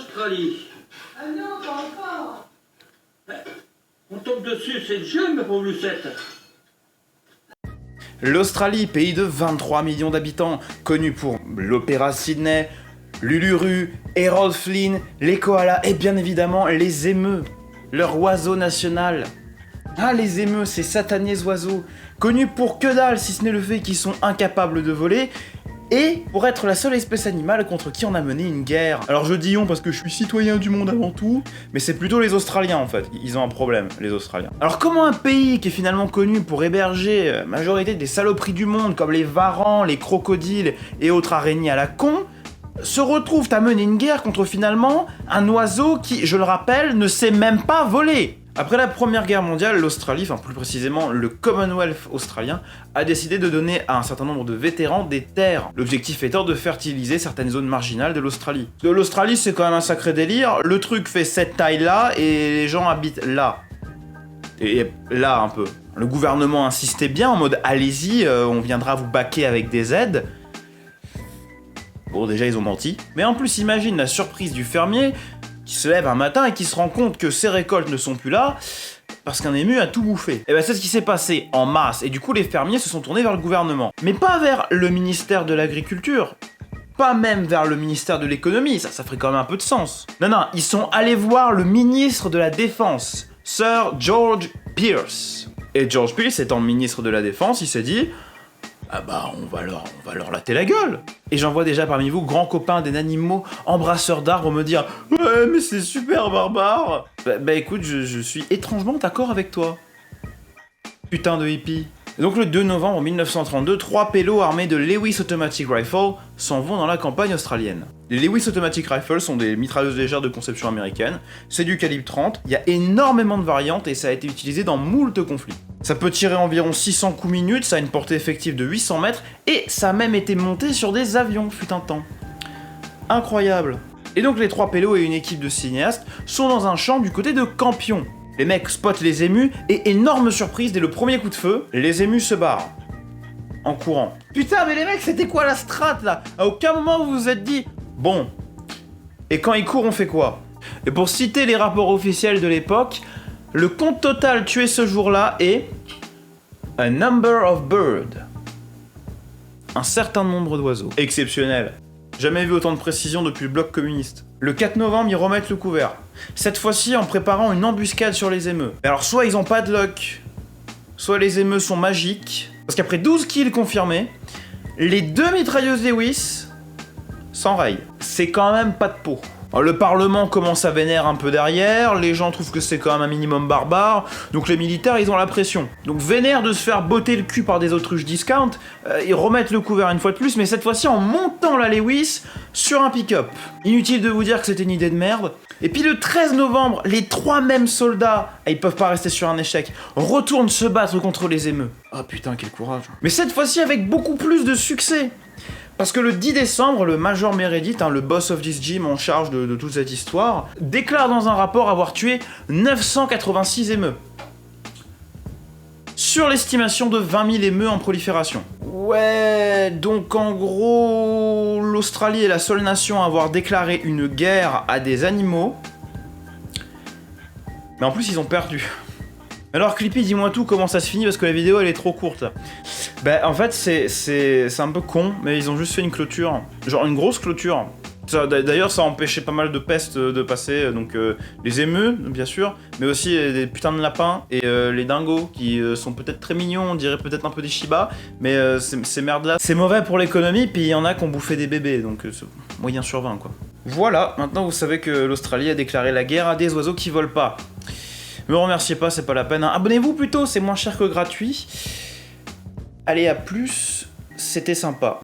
l'Australie. Ah non, pas encore. On tombe dessus, c'est le jeu, ma pauvre Lucette. L'Australie, pays de 23 millions d'habitants, connu pour l'Opéra Sydney, l'Uluru, Errol Flynn, les koalas et bien évidemment les émeus, leur oiseau national. Ah, les émeus, ces satanés oiseaux, connus pour que dalle si ce n'est le fait qu'ils sont incapables de voler, et pour être la seule espèce animale contre qui on a mené une guerre. Alors je dis on parce que je suis citoyen du monde avant tout, mais c'est plutôt les Australiens en fait, ils ont un problème, les Australiens. Alors comment un pays qui est finalement connu pour héberger la majorité des saloperies du monde, comme les varans, les crocodiles et autres araignées à la con, se retrouve à mener une guerre contre finalement un oiseau qui, je le rappelle, ne sait même pas voler. Après la Première Guerre mondiale, l'Australie, enfin plus précisément le Commonwealth australien, a décidé de donner à un certain nombre de vétérans des terres. L'objectif étant de fertiliser certaines zones marginales de l'Australie. L'Australie, c'est quand même un sacré délire, le truc fait cette taille-là et les gens habitent là. Et là un peu. Le gouvernement insistait bien en mode allez-y, on viendra vous baquer avec des aides. Bon, déjà ils ont menti. Mais en plus, imagine la surprise du fermier qui se lève un matin et qui se rend compte que ses récoltes ne sont plus là parce qu'un ému a tout bouffé. Et ben c'est ce qui s'est passé en masse, et du coup les fermiers se sont tournés vers le gouvernement. Mais pas vers le ministère de l'Agriculture, pas même vers le ministère de l'Économie, ça ferait quand même un peu de sens. Non, ils sont allés voir le ministre de la Défense, Sir George Pearce. Et George Pearce étant ministre de la Défense, il s'est dit ah bah on va leur latter la gueule. Et j'en vois déjà parmi vous, grands copains des animaux, embrasseurs d'arbres, me dire ouais mais c'est super barbare. Bah écoute, je suis étrangement d'accord avec toi. Putain de hippie. Et donc le 2 novembre 1932, 3 pélos armés de Lewis Automatic Rifle s'en vont dans la campagne australienne. Les Lewis Automatic Rifle sont des mitrailleuses légères de conception américaine, c'est du calibre 30, il y a énormément de variantes et ça a été utilisé dans moult conflits. Ça peut tirer environ 600 coups minutes, ça a une portée effective de 800 mètres et ça a même été monté sur des avions fut un temps. Incroyable. Et donc les 3 pélos et une équipe de cinéastes sont dans un champ du côté de Campion. Les mecs spotent les émus et énorme surprise, dès le premier coup de feu, les émus se barrent. En courant. Putain mais les mecs c'était quoi la strat là? À aucun moment vous vous êtes dit bon. Et quand ils courent on fait quoi? Et pour citer les rapports officiels de l'époque, le compte total tué ce jour-là est a number of birds. Un certain nombre d'oiseaux. Exceptionnel. Jamais vu autant de précision depuis le bloc communiste. Le 4 novembre, ils remettent le couvert. Cette fois-ci en préparant une embuscade sur les émeus. Alors soit ils ont pas de luck, soit les émeus sont magiques. Parce qu'après 12 kills confirmés, les 2 mitrailleuses Lewis s'enrayent. C'est quand même pas de peau. Alors, le Parlement commence à vénérer un peu derrière, les gens trouvent que c'est quand même un minimum barbare, donc les militaires ils ont la pression. Donc vénère de se faire botter le cul par des autruches discount, ils remettent le couvert une fois de plus, mais cette fois-ci en montant la Lewis sur un pick-up. Inutile de vous dire que c'était une idée de merde. Et puis le 13 novembre, les 3 mêmes soldats, ils peuvent pas rester sur un échec, retournent se battre contre les émeus. Ah putain quel courage. Mais cette fois-ci avec beaucoup plus de succès. Parce que le 10 décembre, le Major Meredith, le boss of this gym en charge de toute cette histoire, déclare dans un rapport avoir tué 986 émeus. Sur l'estimation de 20 000 émeus en prolifération. Ouais, donc en gros, l'Australie est la seule nation à avoir déclaré une guerre à des animaux. Mais en plus, ils ont perdu. Alors Clippy, dis-moi tout, comment ça se finit parce que la vidéo elle est trop courte là. Bah en fait c'est un peu con, mais ils ont juste fait une clôture, genre une grosse clôture. D'ailleurs ça a empêché pas mal de pestes de passer, donc les émeus bien sûr, mais aussi des putains de lapins et les dingos qui sont peut-être très mignons, on dirait peut-être un peu des Shiba, mais ces merdes là c'est mauvais pour l'économie, puis il y en a qui ont bouffé des bébés, donc moyen sur 20 quoi. Voilà, maintenant vous savez que l'Australie a déclaré la guerre à des oiseaux qui volent pas. Me remerciez pas, c'est pas la peine. Abonnez-vous plutôt, c'est moins cher que gratuit. Allez, à plus, c'était sympa.